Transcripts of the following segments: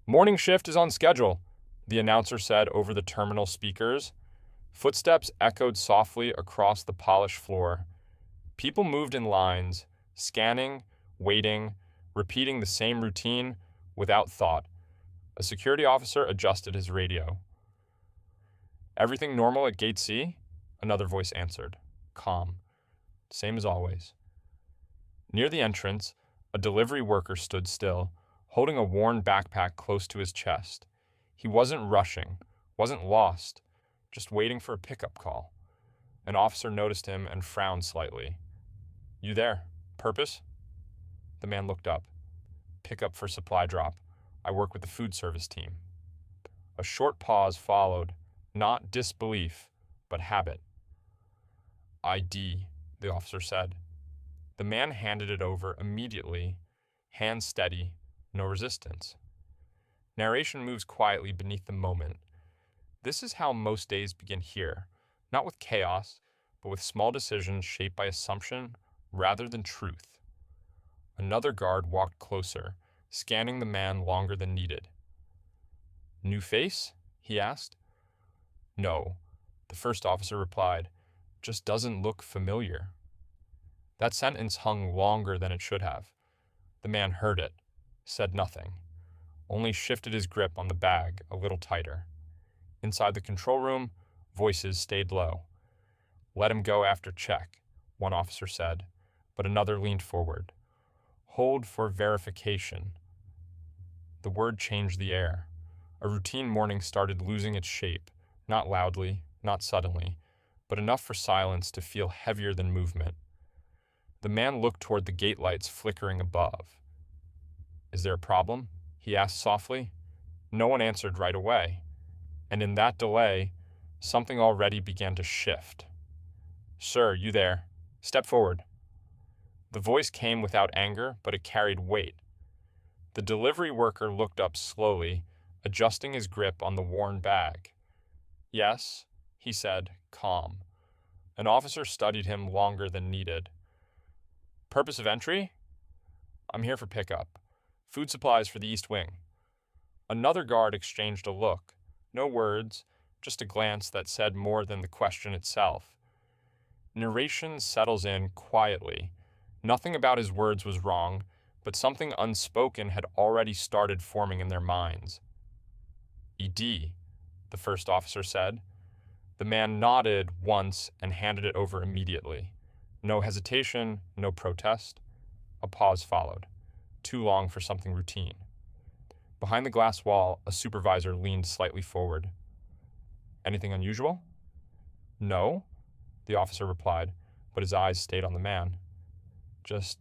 Morning shift is on schedule, the announcer said over the terminal speakers. Footsteps echoed softly across the polished floor. People moved in lines, scanning, waiting, repeating the same routine without thought. A security officer adjusted his radio. "Everything normal at Gate C?" Another voice answered, calm. "Same as always." Near the entrance, a delivery worker stood still, holding a worn backpack close to his chest. He wasn't rushing, wasn't lost, just waiting for a pickup call. An officer noticed him and frowned slightly. "You there? Purpose?" The man looked up. "Pickup for supply drop. I work with the food service team." A short pause followed, not disbelief, but habit. "ID," the officer said. The man handed it over immediately, hands steady, no resistance. Narration moves quietly beneath the moment. This is how most days begin here, not with chaos, but with small decisions shaped by assumption rather than truth. Another guard walked closer, scanning the man longer than needed. "New face?" he asked. "No," the first officer replied. "Just doesn't look familiar." That sentence hung longer than it should have. The man heard it, said nothing, only shifted his grip on the bag a little tighter. Inside the control room, voices stayed low. "Let him go after check," one officer said, but another leaned forward. "Hold for verification." The word changed the air. A routine morning started losing its shape, not loudly, not suddenly, but enough for silence to feel heavier than movement. The man looked toward the gate lights flickering above. "Is there a problem?" he asked softly. No one answered right away, and in that delay, something already began to shift. "Sir, you there? Step forward." The voice came without anger, but it carried weight. The delivery worker looked up slowly, adjusting his grip on the worn bag. "Yes," he said, calm. An officer studied him longer than needed. "Purpose of entry?" "I'm here for pickup. Food supplies for the East Wing." Another guard exchanged a look. No words, just a glance that said more than the question itself. Narration settles in quietly. Nothing about his words was wrong, but something unspoken had already started forming in their minds. "ED," the first officer said. The man nodded once and handed it over immediately. No hesitation, no protest. A pause followed, too long for something routine. Behind the glass wall, a supervisor leaned slightly forward. "Anything unusual?" "No," the officer replied, but his eyes stayed on the man. "Just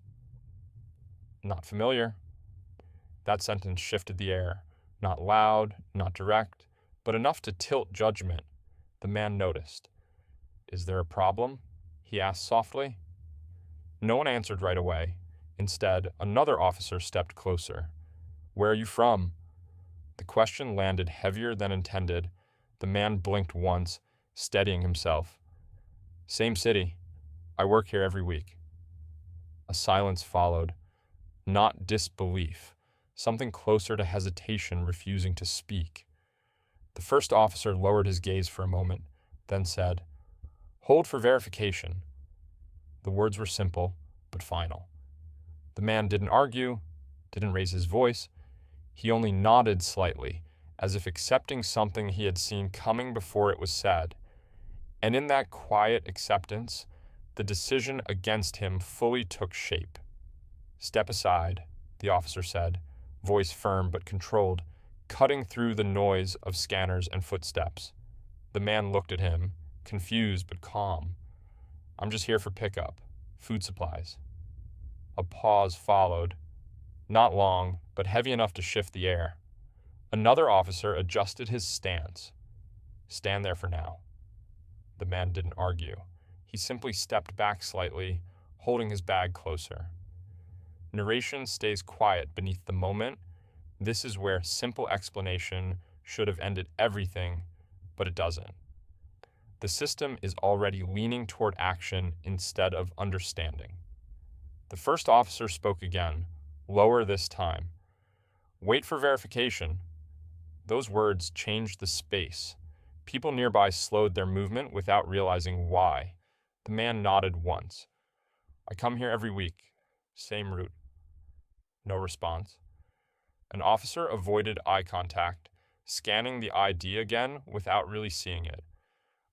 not familiar." That sentence shifted the air, not loud, not direct, but enough to tilt judgment. The man noticed. "Is there a problem?" he asked softly. No one answered right away. Instead, another officer stepped closer. "Where are you from?" The question landed heavier than intended. The man blinked once, steadying himself. "Same city. I work here every week." A silence followed. Not disbelief, something closer to hesitation refusing to speak. The first officer lowered his gaze for a moment, then said, "Hold for verification." The words were simple, but final. The man didn't argue, didn't raise his voice. He only nodded slightly, as if accepting something he had seen coming before it was said. And in that quiet acceptance, the decision against him fully took shape. "Step aside," the officer said, voice firm but controlled, cutting through the noise of scanners and footsteps. The man looked at him, confused but calm. "I'm just here for pickup. Food supplies." A pause followed. Not long, but heavy enough to shift the air. Another officer adjusted his stance. "Stand there for now." The man didn't argue. He simply stepped back slightly, holding his bag closer. Narration stays quiet beneath the moment. This is where simple explanation should have ended everything, but it doesn't. The system is already leaning toward action instead of understanding. The first officer spoke again, lower this time. "Wait for verification," Those words changed the space. People nearby slowed their movement without realizing why. The man nodded once. I come here every week. Same route. No response. An officer avoided eye contact, scanning the ID again without really seeing it.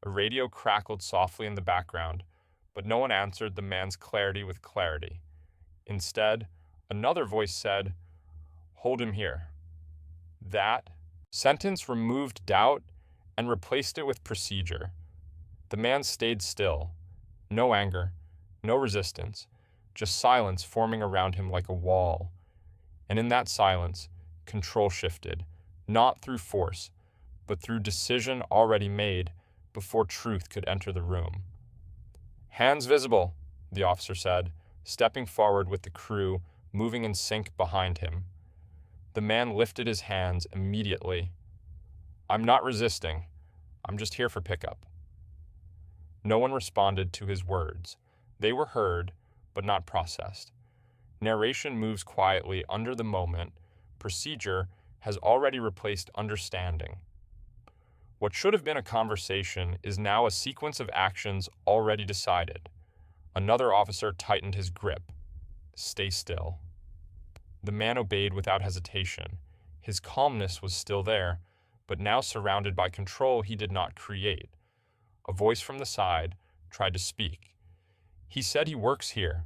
A radio crackled softly in the background, but no one answered the man's clarity with clarity. Instead, another voice said, "Hold him here." That sentence removed doubt and replaced it with procedure. The man stayed still. No anger, no resistance, just silence forming around him like a wall. And in that silence, control shifted, not through force, but through decision already made before truth could enter the room. "Hands visible," the officer said, stepping forward with the crew moving in sync behind him. The man lifted his hands immediately. "I'm not resisting. I'm just here for pickup." No one responded to his words. They were heard, but not processed. Narration moves quietly under the moment. Procedure has already replaced understanding. What should have been a conversation is now a sequence of actions already decided. Another officer tightened his grip. "Stay still." The man obeyed without hesitation. His calmness was still there, but now surrounded by control he did not create. A voice from the side tried to speak. "He said he works here."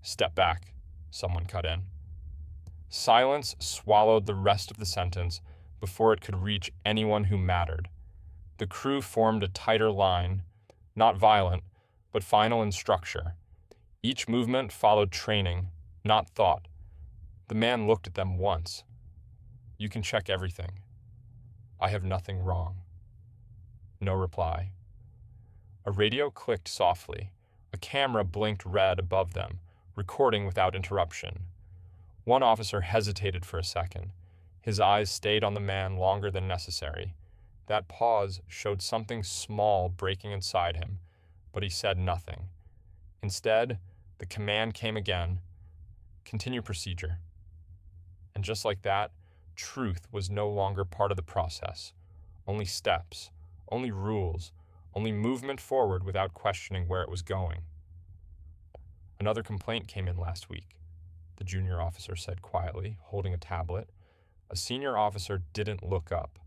"Step back," someone cut in. Silence swallowed the rest of the sentence before it could reach anyone who mattered. The crew formed a tighter line, not violent, but final in structure. Each movement followed training, not thought. The man looked at them once. "You can check everything. I have nothing wrong." No reply. A radio clicked softly. A camera blinked red above them, recording without interruption. One officer hesitated for a second. His eyes stayed on the man longer than necessary. That pause showed something small breaking inside him, but he said nothing. Instead, the command came again, "Continue procedure." And just like that, truth was no longer part of the process. Only steps, only rules, only movement forward without questioning where it was going. Another complaint came in last week, the junior officer said quietly, holding a tablet. A senior officer didn't look up.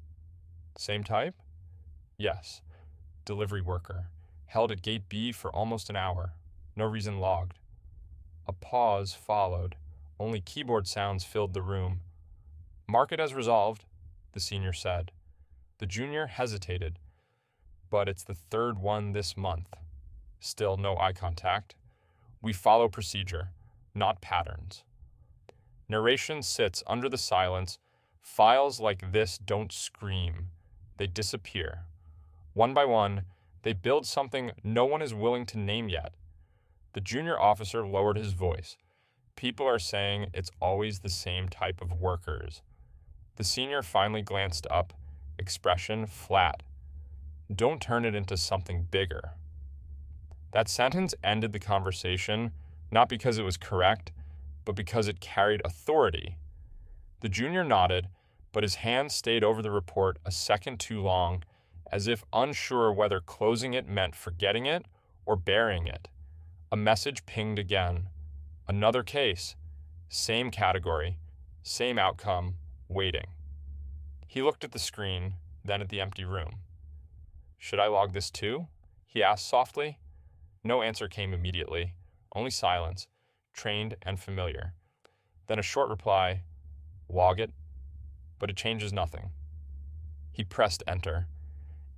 "Same type?" "Yes. Delivery worker. Held at gate B for almost an hour. No reason logged." A pause followed. Only keyboard sounds filled the room. "Mark it as resolved," the senior said. The junior hesitated. "But it's the third one this month." Still no eye contact. "We follow procedure, not patterns." Narration sits under the silence. Files like this don't scream. They disappear. One by one, they build something no one is willing to name yet. The junior officer lowered his voice. "People are saying it's always the same type of workers." The senior finally glanced up, expression flat. "Don't turn it into something bigger." That sentence ended the conversation, not because it was correct, but because it carried authority. The junior nodded, but his hand stayed over the report a second too long, as if unsure whether closing it meant forgetting it or burying it. A message pinged again. Another case. Same category. Same outcome. Waiting. He looked at the screen, then at the empty room. "Should I log this too?" he asked softly. No answer came immediately, only silence, trained and familiar. Then a short reply, "Log it, but it changes nothing." He pressed enter,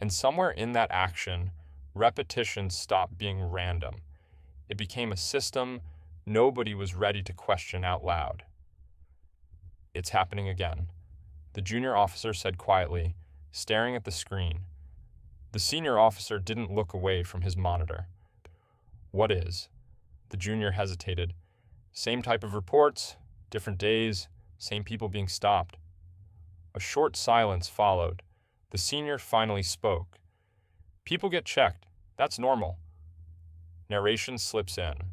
and somewhere in that action, repetition stopped being random. It became a system nobody was ready to question out loud. "It's happening again," the junior officer said quietly, staring at the screen. The senior officer didn't look away from his monitor. "What is?" The junior hesitated. "Same type of reports, different days, same people being stopped." A short silence followed. The senior finally spoke. "People get checked. That's normal." Narration slips in.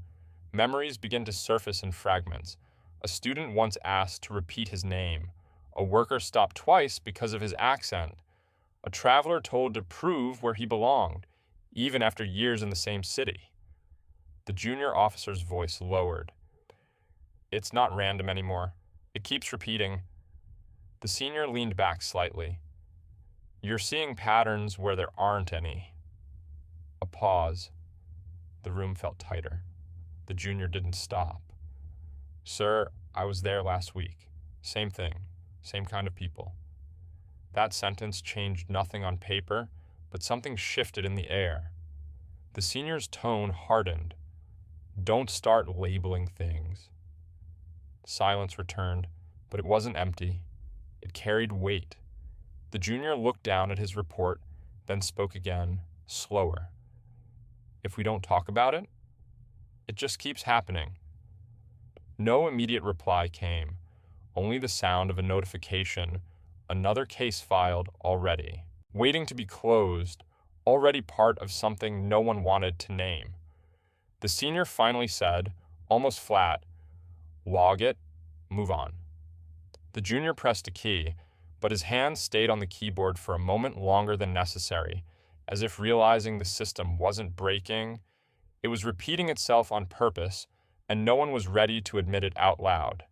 Memories begin to surface in fragments. A student once asked to repeat his name. A worker stopped twice because of his accent. A traveler told to prove where he belonged, even after years in the same city. The junior officer's voice lowered. It's not random anymore. It keeps repeating. The senior leaned back slightly. You're seeing patterns where there aren't any. A pause. The room felt tighter. The junior didn't stop. Sir, I was there last week. Same thing. Same kind of people. That sentence changed nothing on paper, but something shifted in the air. The senior's tone hardened. Don't start labeling things. Silence returned, but it wasn't empty. It carried weight. The junior looked down at his report, then spoke again, slower. If we don't talk about it, it just keeps happening. No immediate reply came, only the sound of a notification, another case filed already, waiting to be closed, already part of something no one wanted to name. The senior finally said, almost flat, log it, move on. The junior pressed a key, but his hand stayed on the keyboard for a moment longer than necessary, as if realizing the system wasn't breaking. It was repeating itself on purpose, and no one was ready to admit it out loud.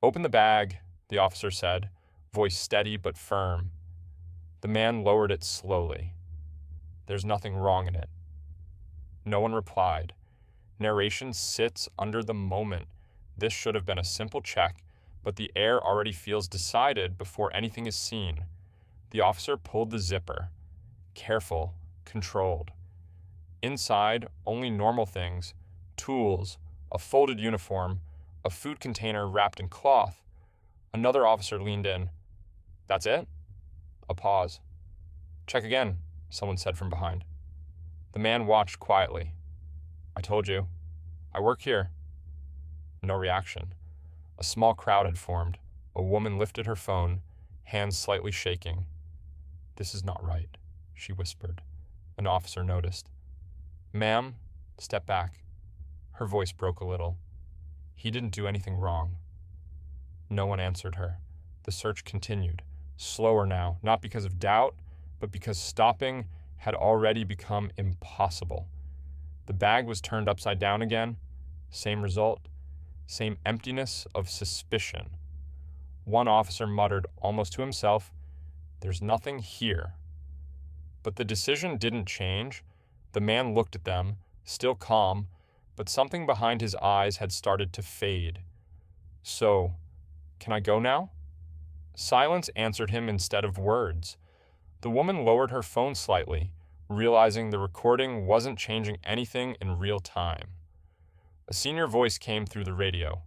Open the bag, the officer said, voice steady but firm. The man lowered it slowly. There's nothing wrong in it. No one replied. Narration sits under the moment. This should have been a simple check, but the air already feels decided before anything is seen. The officer pulled the zipper. Careful, controlled. Inside, only normal things, tools, a folded uniform, a food container wrapped in cloth. Another officer leaned in. That's it? A pause. Check again, someone said from behind. The man watched quietly. I told you. I work here. No reaction. A small crowd had formed. A woman lifted her phone, hands slightly shaking. This is not right, she whispered. An officer noticed. Ma'am, step back. Her voice broke a little. He didn't do anything wrong. No one answered her. The search continued, slower now, not because of doubt, but because stopping had already become impossible. The bag was turned upside down again. Same result. Same emptiness of suspicion. One officer muttered almost to himself, "There's nothing here." But the decision didn't change. The man looked at them, still calm, but something behind his eyes had started to fade. So, can I go now? Silence answered him instead of words. The woman lowered her phone slightly, realizing the recording wasn't changing anything in real time. A senior voice came through the radio.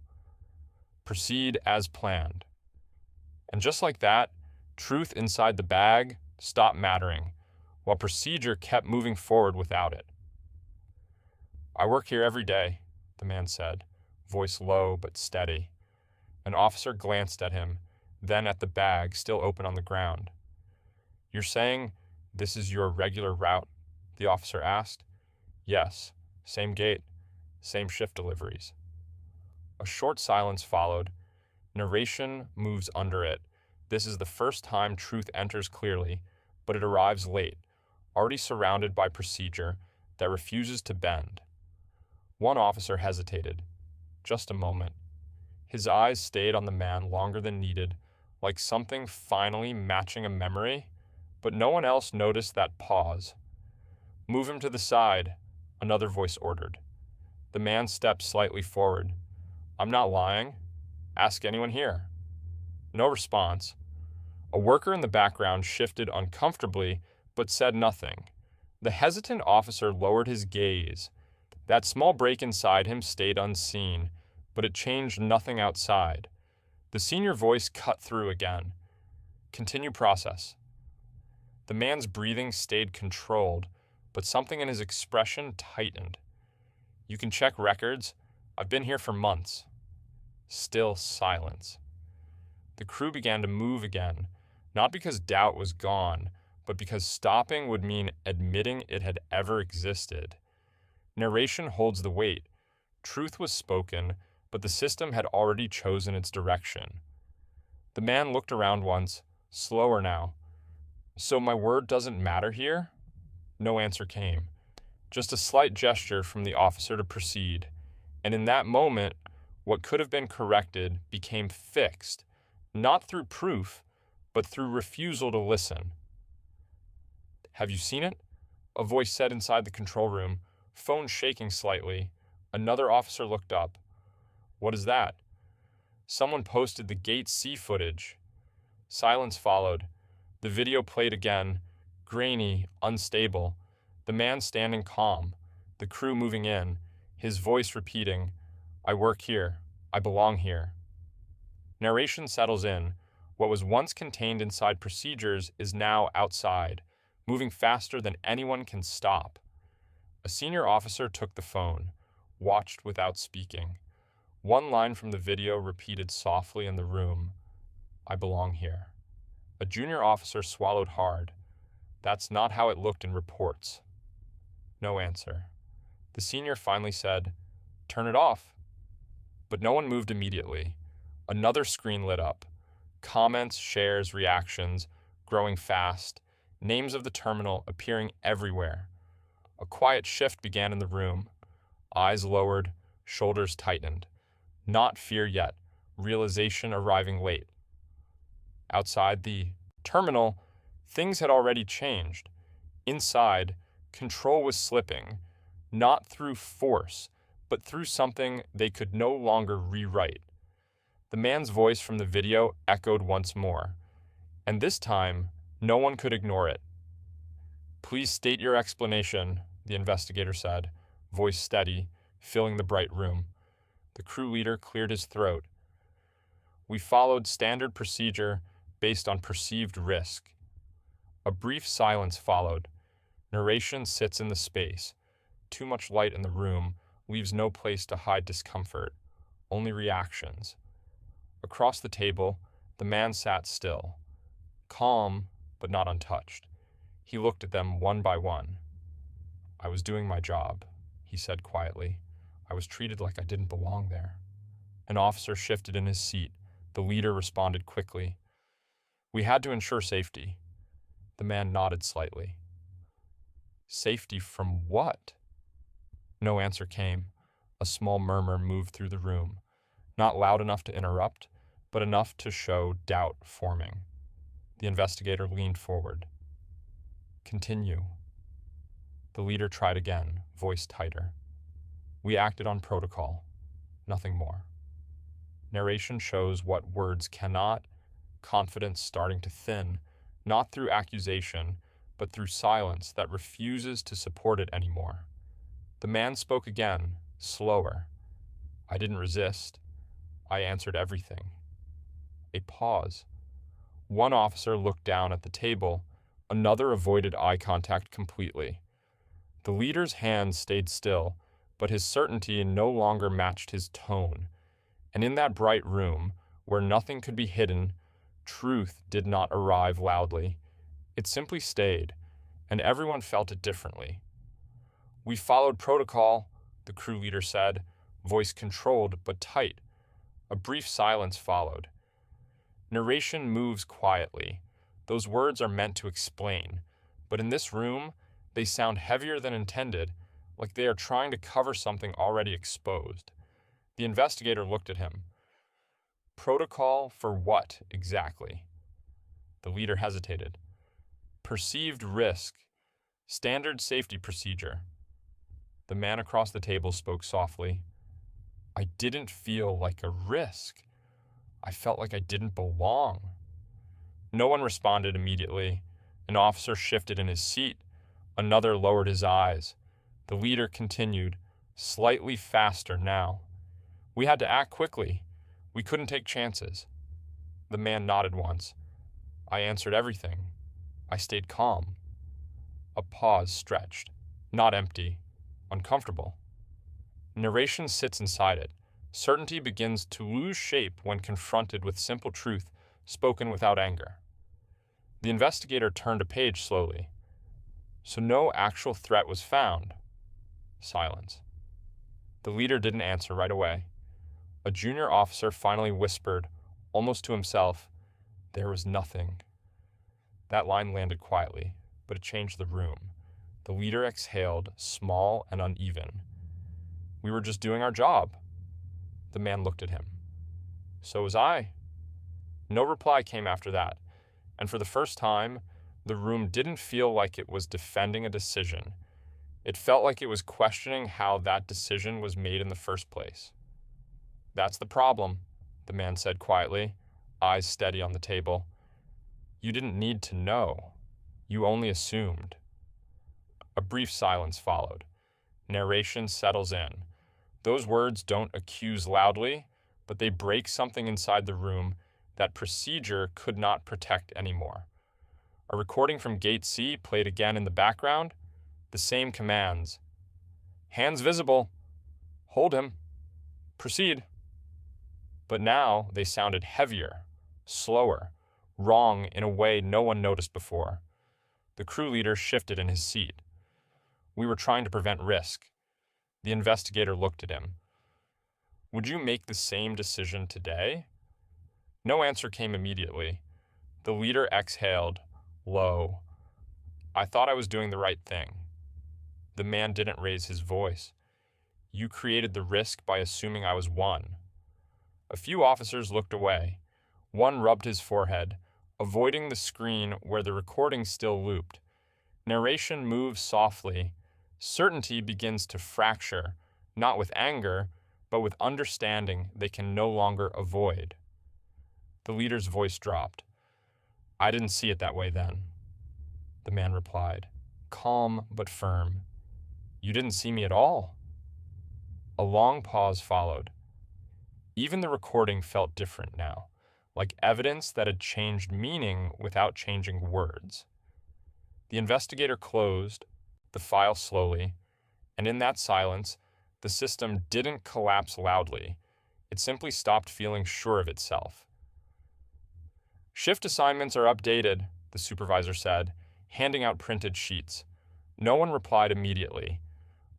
Proceed as planned. And just like that, truth inside the bag stopped mattering, while procedure kept moving forward without it. I work here every day, the man said, voice low but steady. An officer glanced at him, then at the bag still open on the ground. You're saying this is your regular route? The officer asked. Yes, same gate, same shift deliveries. A short silence followed. Narration moves under it. This is the first time truth enters clearly, but it arrives late, already surrounded by procedure that refuses to bend. One officer hesitated. Just a moment. His eyes stayed on the man longer than needed, like something finally matching a memory, but no one else noticed that pause. Move him to the side, another voice ordered. The man stepped slightly forward. I'm not lying. Ask anyone here. No response. A worker in the background shifted uncomfortably, but said nothing. The hesitant officer lowered his gaze. That small break inside him stayed unseen, but it changed nothing outside. The senior voice cut through again. Continue process. The man's breathing stayed controlled, but something in his expression tightened. You can check records. I've been here for months. Still silence. The crew began to move again, not because doubt was gone, but because stopping would mean admitting it had ever existed. Narration holds the weight. Truth was spoken, but the system had already chosen its direction. The man looked around once, slower now. So my word doesn't matter here? No answer came. Just a slight gesture from the officer to proceed. And in that moment, what could have been corrected became fixed, not through proof, but through refusal to listen. Have you seen it? A voice said inside the control room, phone shaking slightly. Another officer looked up. What is that? Someone posted the Gate C footage. Silence followed. The video played again, grainy, unstable. The man standing calm, the crew moving in, his voice repeating, I work here, I belong here. Narration settles in. What was once contained inside procedures is now outside, moving faster than anyone can stop. A senior officer took the phone, watched without speaking. One line from the video repeated softly in the room, I belong here. A junior officer swallowed hard. That's not how it looked in reports. No answer. The senior finally said, turn it off. But no one moved immediately. Another screen lit up. Comments, shares, reactions, growing fast. Names of the terminal appearing everywhere. A quiet shift began in the room. Eyes lowered, shoulders tightened. Not fear yet, realization arriving late. Outside the terminal, things had already changed. Inside, control was slipping, not through force, but through something they could no longer rewrite. The man's voice from the video echoed once more, and this time, no one could ignore it. Please state your explanation, the investigator said, voice steady, filling the bright room. The crew leader cleared his throat. We followed standard procedure based on perceived risk. A brief silence followed. Narration sits in the space. Too much light in the room leaves no place to hide discomfort, only reactions. Across the table, the man sat still, calm but not untouched. He looked at them one by one. I was doing my job, he said quietly. I was treated like I didn't belong there. An officer shifted in his seat. The leader responded quickly. We had to ensure safety. The man nodded slightly. Safety from what? No answer came. A small murmur moved through the room, not loud enough to interrupt, but enough to show doubt forming. The investigator leaned forward. Continue. The leader tried again, voice tighter. We acted on protocol, nothing more. Narration shows what words cannot, confidence starting to thin, not through accusation, but through silence that refuses to support it anymore. The man spoke again, slower. I didn't resist. I answered everything. A pause. One officer looked down at the table. Another avoided eye contact completely. The leader's hands stayed still, but his certainty no longer matched his tone. And in that bright room, where nothing could be hidden, truth did not arrive loudly. It simply stayed, and everyone felt it differently. We followed protocol, the crew leader said, voice controlled but tight. A brief silence followed. Narration moves quietly. Those words are meant to explain, but in this room, they sound heavier than intended, like they are trying to cover something already exposed. The investigator looked at him. Protocol for what, exactly? The leader hesitated. Perceived risk. Standard safety procedure. The man across the table spoke softly. I didn't feel like a risk. I felt like I didn't belong. No one responded immediately. An officer shifted in his seat. Another lowered his eyes. The leader continued, slightly faster now. We had to act quickly. We couldn't take chances. The man nodded once. I answered everything. I stayed calm. A pause stretched, not empty, uncomfortable. Narration sits inside it. Certainty begins to lose shape when confronted with simple truth spoken without anger. The investigator turned a page slowly. So no actual threat was found. Silence. The leader didn't answer right away. A junior officer finally whispered, almost to himself, There was nothing. That line landed quietly, but it changed the room. The leader exhaled, small and uneven. We were just doing our job. The man looked at him. So was I. No reply came after that, and for the first time, the room didn't feel like it was defending a decision. It felt like it was questioning how that decision was made in the first place. That's the problem, the man said quietly, eyes steady on the table. You didn't need to know. You only assumed. A brief silence followed. Narration settles in. Those words don't accuse loudly, but they break something inside the room that procedure could not protect anymore. A recording from Gate C played again in the background. The same commands. Hands visible. Hold him. Proceed. But now they sounded heavier, slower, wrong in a way no one noticed before. The crew leader shifted in his seat. We were trying to prevent risk. The investigator looked at him. Would you make the same decision today? No answer came immediately. The leader exhaled, low. I thought I was doing the right thing. The man didn't raise his voice. You created the risk by assuming I was one. A few officers looked away. One rubbed his forehead, avoiding the screen where the recording still looped. Narration moves softly. Certainty begins to fracture, not with anger, but with understanding they can no longer avoid. The leader's voice dropped. I didn't see it that way then. The man replied, calm but firm. You didn't see me at all. A long pause followed. Even the recording felt different now, like evidence that had changed meaning without changing words. The investigator closed the file slowly, and in that silence, the system didn't collapse loudly. It simply stopped feeling sure of itself. Shift assignments are updated, the supervisor said, handing out printed sheets. No one replied immediately.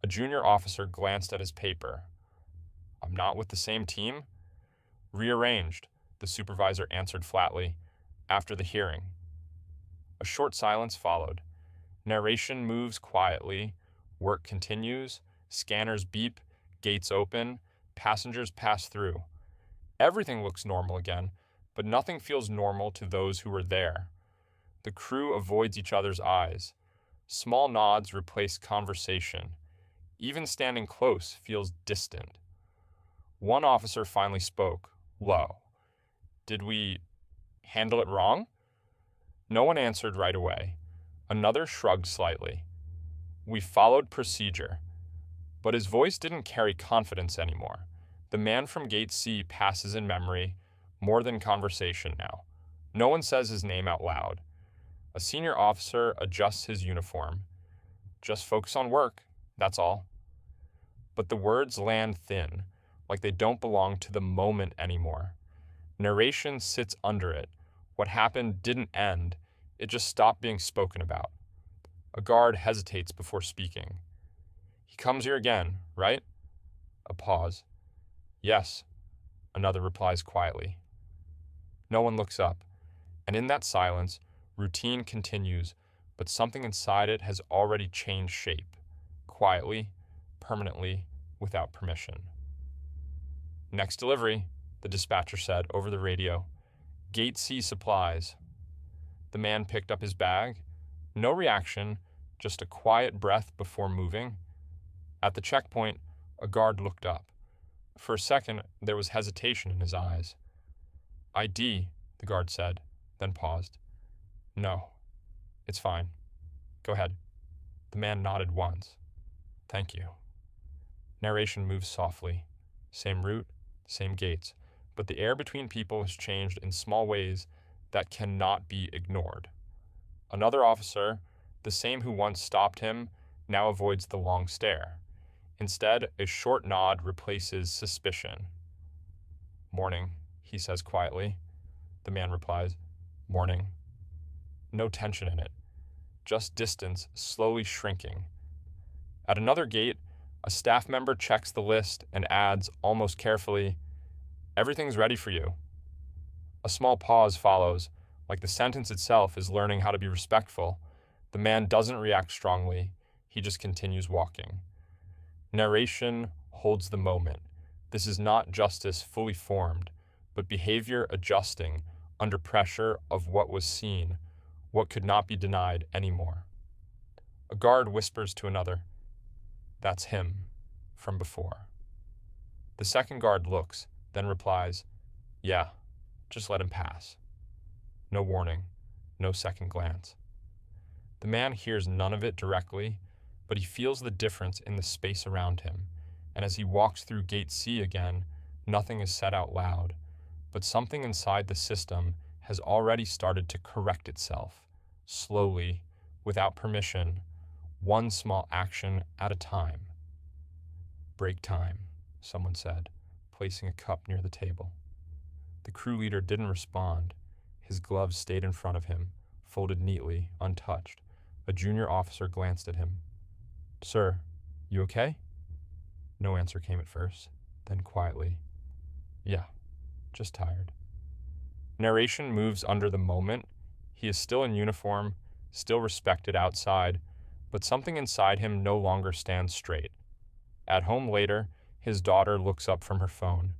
A junior officer glanced at his paper. I'm not with the same team? Rearranged, the supervisor answered flatly, after the hearing. A short silence followed. Narration moves quietly, work continues, scanners beep, gates open, passengers pass through. Everything looks normal again, but nothing feels normal to those who were there. The crew avoids each other's eyes. Small nods replace conversation. Even standing close feels distant. One officer finally spoke, low. Did we handle it wrong? No one answered right away. Another shrugged slightly. We followed procedure. But his voice didn't carry confidence anymore. The man from Gate C passes in memory, more than conversation now. No one says his name out loud. A senior officer adjusts his uniform. Just focus on work, that's all. But the words land thin, like they don't belong to the moment anymore. Narration sits under it. What happened didn't end. It just stopped being spoken about. A guard hesitates before speaking. He comes here again, right? A pause. Yes, another replies quietly. No one looks up, and in that silence, routine continues, but something inside it has already changed shape, quietly, permanently, without permission. Next delivery, the dispatcher said over the radio. Gate C supplies. The man picked up his bag. No reaction, just a quiet breath before moving. At the checkpoint, a guard looked up. For a second, there was hesitation in his eyes. ID, the guard said, then paused. No, it's fine. Go ahead. The man nodded once. Thank you. Narration moves softly. Same route, same gates, but the air between people has changed in small ways that cannot be ignored. Another officer, the same who once stopped him, now avoids the long stare. Instead, a short nod replaces suspicion. Morning, he says quietly. The man replies, Morning. No tension in it, just distance slowly shrinking. At another gate, a staff member checks the list and adds, almost carefully, Everything's ready for you. A small pause follows, Like the sentence itself is learning how to be respectful. The man doesn't react strongly. He just continues walking. Narration holds the moment. This is not justice fully formed, but behavior adjusting under pressure of what was seen, what could not be denied anymore. A guard whispers to another, "That's him from before." The second guard looks, then replies, "Yeah, just let him pass." No warning, no second glance. The man hears none of it directly, but he feels the difference in the space around him, and as he walks through Gate C again, nothing is said out loud, but something inside the system has already started to correct itself, slowly, without permission, one small action at a time. "Break time," someone said, placing a cup near the table. The crew leader didn't respond. His gloves stayed in front of him, folded neatly, untouched. A junior officer glanced at him. "Sir, you okay?" No answer came at first, then quietly, "Yeah, just tired." Narration moves under the moment. He is still in uniform, still respected outside, but something inside him no longer stands straight. At home later, his daughter looks up from her phone.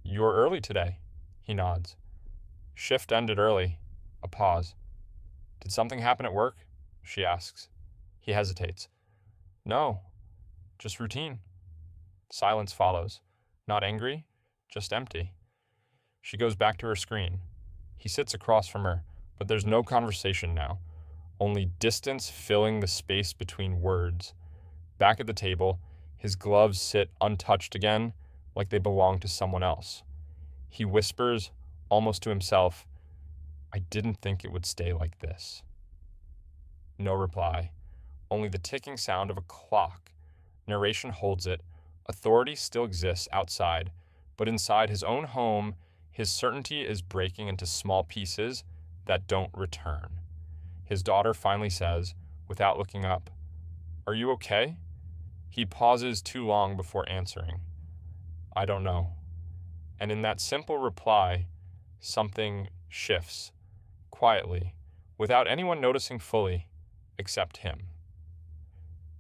"You're early today," he nods. "Shift ended early." A pause. "Did something happen at work?" she asks. He hesitates. "No, just routine." Silence follows. Not angry, just empty. She goes back to her screen. He sits across from her, but there's no conversation now, only distance filling the space between words. Back at the table, his gloves sit untouched again, like they belong to someone else. He whispers, almost to himself, "I didn't think it would stay like this." No reply, only the ticking sound of a clock. Narration holds it. Authority still exists outside, but inside his own home, his certainty is breaking into small pieces that don't return. His daughter finally says, without looking up, "Are you okay?" He pauses too long before answering. "I don't know." And in that simple reply, something shifts, quietly, without anyone noticing fully, except him.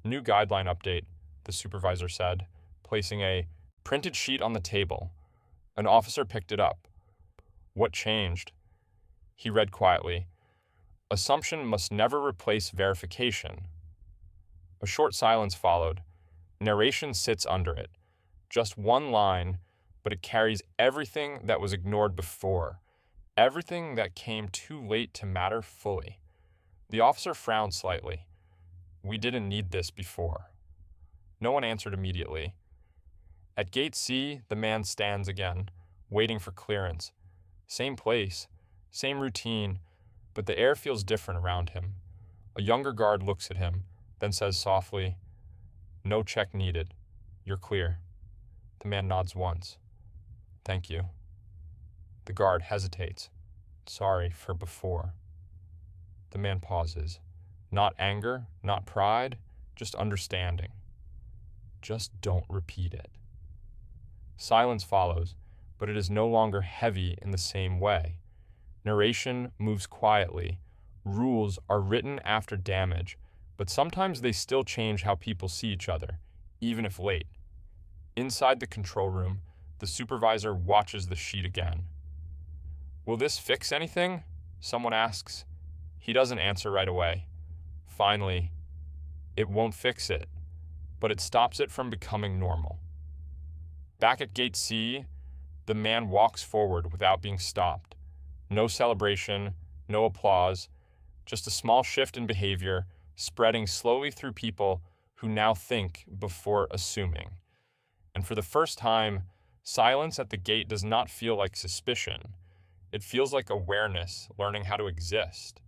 "New guideline update," the supervisor said, placing a printed sheet on the table. An officer picked it up. "What changed?" He read quietly. "Assumption must never replace verification." A short silence followed. Narration sits under it. Just one line, but it carries everything that was ignored before, everything that came too late to matter fully. The officer frowned slightly. "We didn't need this before." No one answered immediately. At Gate C, the man stands again, waiting for clearance. Same place, same routine, but the air feels different around him. A younger guard looks at him, then says softly, "No check needed. You're clear." The man nods once. "Thank you." The guard hesitates. "Sorry for before." The man pauses. Not anger, not pride, just understanding. "Just don't repeat it." Silence follows, but it is no longer heavy in the same way. Narration moves quietly. Rules are written after damage, but sometimes they still change how people see each other, even if late. Inside the control room, the supervisor watches the sheet again. "Will this fix anything?" someone asks. He doesn't answer right away. Finally, "It won't fix it, but it stops it from becoming normal." Back at Gate C, the man walks forward without being stopped. No celebration, no applause, just a small shift in behavior, spreading slowly through people who now think before assuming. And for the first time, silence at the gate does not feel like suspicion. It feels like awareness, learning how to exist.